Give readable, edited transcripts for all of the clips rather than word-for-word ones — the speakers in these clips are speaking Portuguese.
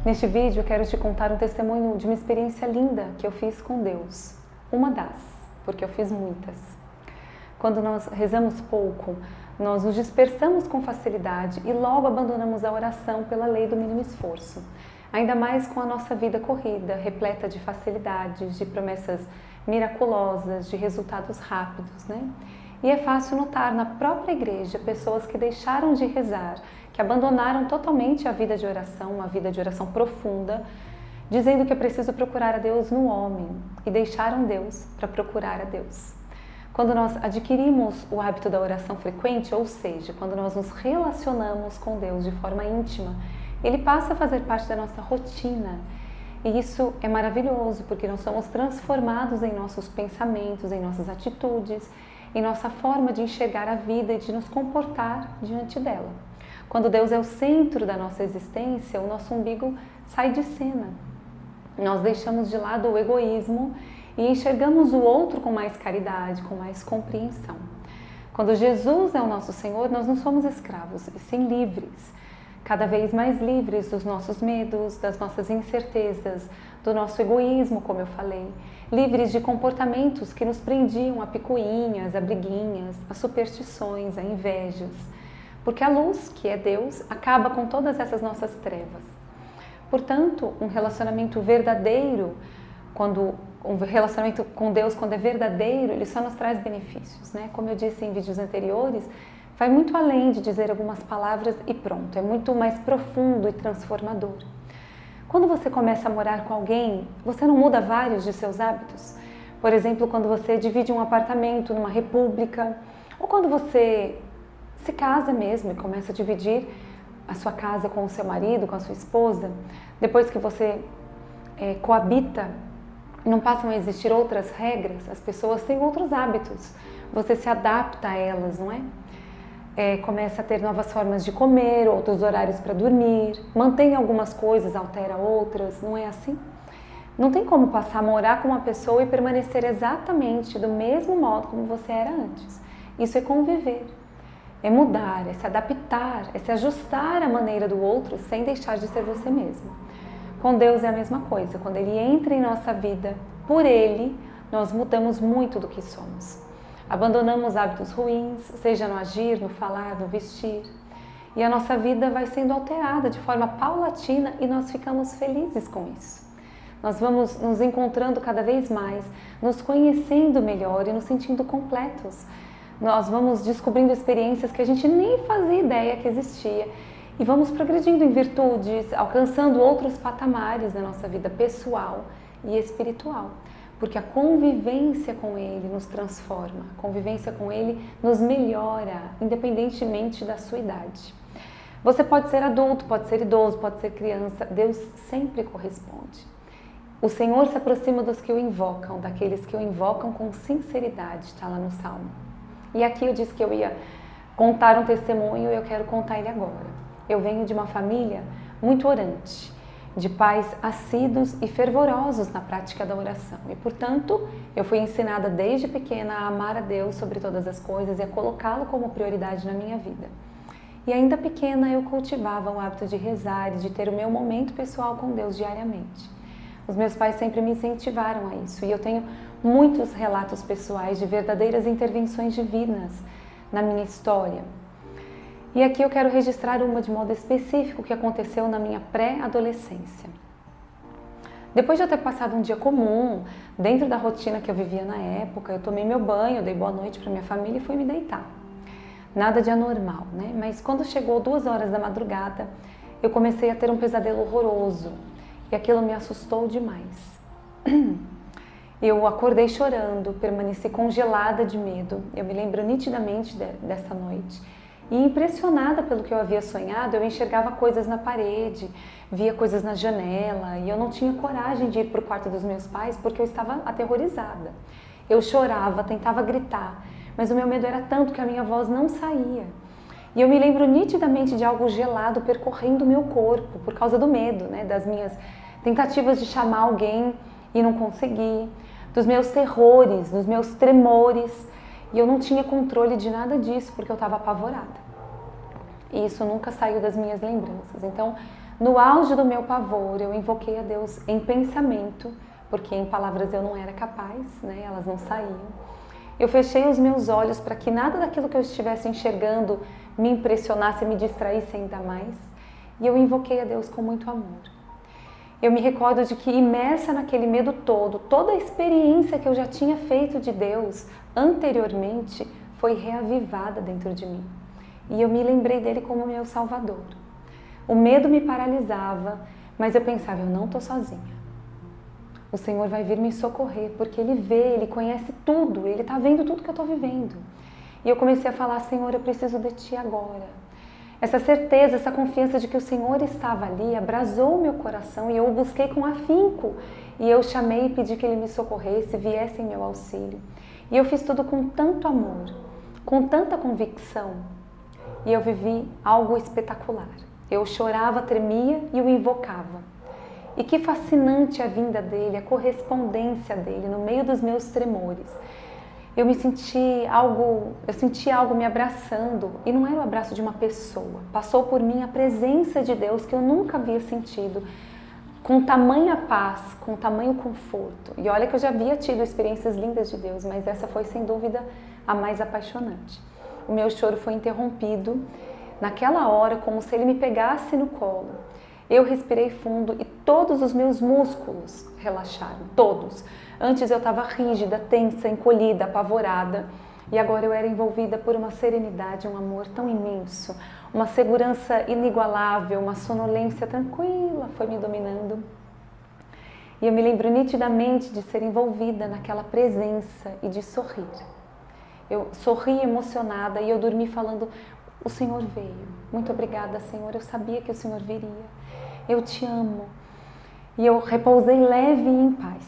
Neste vídeo eu quero te contar um testemunho de uma experiência linda que eu fiz com Deus. Uma das, porque eu fiz muitas. Quando nós rezamos pouco, nós nos dispersamos com facilidade e logo abandonamos a oração pela lei do mínimo esforço. Ainda mais com a nossa vida corrida, repleta de facilidades, de promessas miraculosas, de resultados rápidos, né? E é fácil notar na própria igreja pessoas que deixaram de rezar, que abandonaram totalmente a vida de oração, uma vida de oração profunda, dizendo que é preciso procurar a Deus no homem e deixaram Deus para procurar a Deus. Quando nós adquirimos o hábito da oração frequente, ou seja, quando nós nos relacionamos com Deus de forma íntima, Ele passa a fazer parte da nossa rotina. E isso é maravilhoso, porque nós somos transformados em nossos pensamentos, em nossas atitudes, em nossa forma de enxergar a vida e de nos comportar diante dela. Quando Deus é o centro da nossa existência, o nosso umbigo sai de cena. Nós deixamos de lado o egoísmo e enxergamos o outro com mais caridade, com mais compreensão. Quando Jesus é o nosso Senhor, nós não somos escravos, e sim livres. Cada vez mais livres dos nossos medos, das nossas incertezas, do nosso egoísmo, como eu falei, livres de comportamentos que nos prendiam a picuinhas, a briguinhas, a superstições, a invejas, porque a luz, que é Deus, acaba com todas essas nossas trevas. Portanto, um relacionamento verdadeiro, um relacionamento com Deus, quando é verdadeiro, ele só nos traz benefícios, né? Como eu disse em vídeos anteriores, vai muito além de dizer algumas palavras e pronto, é muito mais profundo e transformador. Quando você começa a morar com alguém, você não muda vários de seus hábitos? Por exemplo, quando você divide um apartamento numa república, ou quando você se casa mesmo e começa a dividir a sua casa com o seu marido, com a sua esposa, depois que você coabita, não passam a existir outras regras, as pessoas têm outros hábitos, você se adapta a elas, não é? Começa a ter novas formas de comer, outros horários para dormir, mantém algumas coisas, altera outras, não é assim? Não tem como passar a morar com uma pessoa e permanecer exatamente do mesmo modo como você era antes. Isso é conviver, é mudar, é se adaptar, é se ajustar à maneira do outro sem deixar de ser você mesmo. Com Deus é a mesma coisa, quando Ele entra em nossa vida, por Ele, nós mudamos muito do que somos. Abandonamos hábitos ruins, seja no agir, no falar, no vestir. E a nossa vida vai sendo alterada de forma paulatina e nós ficamos felizes com isso. Nós vamos nos encontrando cada vez mais, nos conhecendo melhor e nos sentindo completos. Nós vamos descobrindo experiências que a gente nem fazia ideia que existia. E vamos progredindo em virtudes, alcançando outros patamares na nossa vida pessoal e espiritual. Porque a convivência com Ele nos transforma, a convivência com Ele nos melhora, independentemente da sua idade. Você pode ser adulto, pode ser idoso, pode ser criança, Deus sempre corresponde. O Senhor se aproxima dos que o invocam, daqueles que o invocam com sinceridade, está lá no Salmo. E aqui eu disse que eu ia contar um testemunho e eu quero contar ele agora. Eu venho de uma família muito orante, de pais assíduos e fervorosos na prática da oração. E, portanto, eu fui ensinada desde pequena a amar a Deus sobre todas as coisas e a colocá-lo como prioridade na minha vida. E ainda pequena eu cultivava o hábito de rezar e de ter o meu momento pessoal com Deus diariamente. Os meus pais sempre me incentivaram a isso e eu tenho muitos relatos pessoais de verdadeiras intervenções divinas na minha história. E aqui eu quero registrar uma de modo específico que aconteceu na minha pré-adolescência. Depois de eu ter passado um dia comum, dentro da rotina que eu vivia na época, eu tomei meu banho, dei boa noite para minha família e fui me deitar. Nada de anormal, né? Mas quando chegou 2 horas da madrugada, eu comecei a ter um pesadelo horroroso e aquilo me assustou demais. Eu acordei chorando, permaneci congelada de medo, eu me lembro nitidamente dessa noite. E impressionada pelo que eu havia sonhado, eu enxergava coisas na parede, via coisas na janela e eu não tinha coragem de ir para o quarto dos meus pais porque eu estava aterrorizada. Eu chorava, tentava gritar, mas o meu medo era tanto que a minha voz não saía. E eu me lembro nitidamente de algo gelado percorrendo o meu corpo por causa do medo, né? Das minhas tentativas de chamar alguém e não consegui, dos meus terrores, dos meus tremores. E eu não tinha controle de nada disso porque eu estava apavorada. E isso nunca saiu das minhas lembranças. Então, No auge do meu pavor, eu invoquei a Deus em pensamento, porque em palavras eu não era capaz, né? Elas não saíam. Eu fechei os meus olhos para que nada daquilo que eu estivesse enxergando me impressionasse, me distraísse ainda mais. E eu invoquei a Deus com muito amor. Eu me recordo de que, imersa naquele medo todo, toda a experiência que eu já tinha feito de Deus anteriormente foi reavivada dentro de mim. E eu me lembrei dele como meu Salvador. O medo me paralisava, mas eu pensava, eu não estou sozinha. O Senhor vai vir me socorrer, porque Ele vê, Ele conhece tudo, Ele está vendo tudo que eu estou vivendo. E eu comecei a falar, Senhor, eu preciso de Ti agora. Essa certeza, essa confiança de que o Senhor estava ali, abrasou o meu coração e eu o busquei com afinco. E eu chamei e pedi que Ele me socorresse, viesse em meu auxílio. E eu fiz tudo com tanto amor, com tanta convicção. E eu vivi algo espetacular. Eu chorava, tremia e o invocava. E que fascinante a vinda dele, a correspondência dele no meio dos meus tremores. Eu senti algo me abraçando, e não era o abraço de uma pessoa. Passou por mim a presença de Deus que eu nunca havia sentido, com tamanha paz, com tamanho conforto. E olha que eu já havia tido experiências lindas de Deus, mas essa foi sem dúvida a mais apaixonante. O meu choro foi interrompido naquela hora, como se Ele me pegasse no colo. Eu respirei fundo e todos os meus músculos relaxaram, todos. Antes eu estava rígida, tensa, encolhida, apavorada. E agora eu era envolvida por uma serenidade, um amor tão imenso, uma segurança inigualável, uma sonolência tranquila foi me dominando. E eu me lembro nitidamente de ser envolvida naquela presença e de sorrir. Eu sorri emocionada e eu dormi falando, o Senhor veio. Muito obrigada, Senhor. Eu sabia que o Senhor viria. Eu te amo. E eu repousei leve e em paz.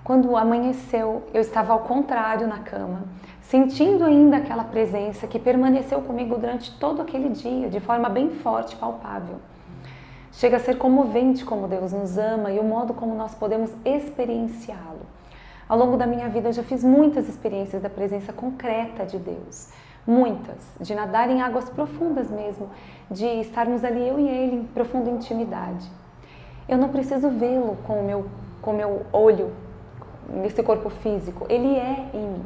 Quando amanheceu, eu estava ao contrário na cama, sentindo ainda aquela presença que permaneceu comigo durante todo aquele dia, de forma bem forte, palpável. Chega a ser comovente como Deus nos ama e o modo como nós podemos experienciá-lo. Ao longo da minha vida eu já fiz muitas experiências da presença concreta de Deus. Muitas, de nadar em águas profundas mesmo, de estarmos ali eu e Ele em profunda intimidade. Eu não preciso vê-lo com o meu olho, nesse corpo físico, Ele é em mim,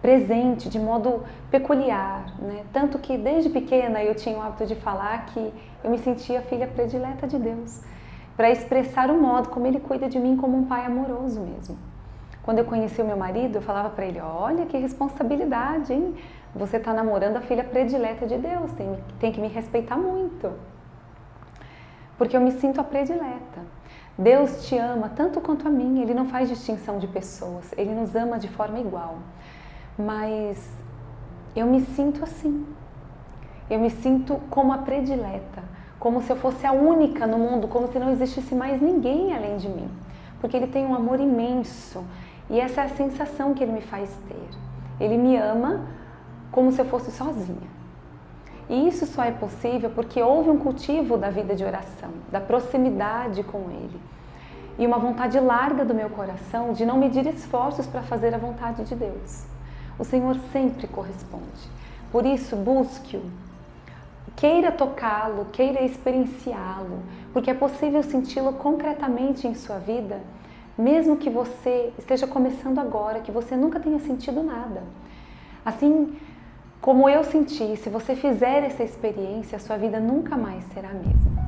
presente de modo peculiar, né? Tanto que desde pequena eu tinha o hábito de falar que eu me sentia filha predileta de Deus, para expressar o modo como Ele cuida de mim como um pai amoroso mesmo. Quando eu conheci o meu marido, eu falava para ele, olha que responsabilidade, hein? Você está namorando a filha predileta de Deus, tem que me respeitar muito. Porque eu me sinto a predileta. Deus te ama tanto quanto a mim, Ele não faz distinção de pessoas, Ele nos ama de forma igual. Mas eu me sinto assim, eu me sinto como a predileta, como se eu fosse a única no mundo, como se não existisse mais ninguém além de mim. Porque Ele tem um amor imenso e essa é a sensação que Ele me faz ter. Ele me ama como se eu fosse sozinha. E isso só é possível porque houve um cultivo da vida de oração, da proximidade com Ele. E uma vontade larga do meu coração de não medir esforços para fazer a vontade de Deus. O Senhor sempre corresponde. Por isso, busque-o. Queira tocá-lo, queira experienciá-lo, porque é possível senti-lo concretamente em sua vida, mesmo que você esteja começando agora, que você nunca tenha sentido nada. Assim como eu senti, se você fizer essa experiência, a sua vida nunca mais será a mesma.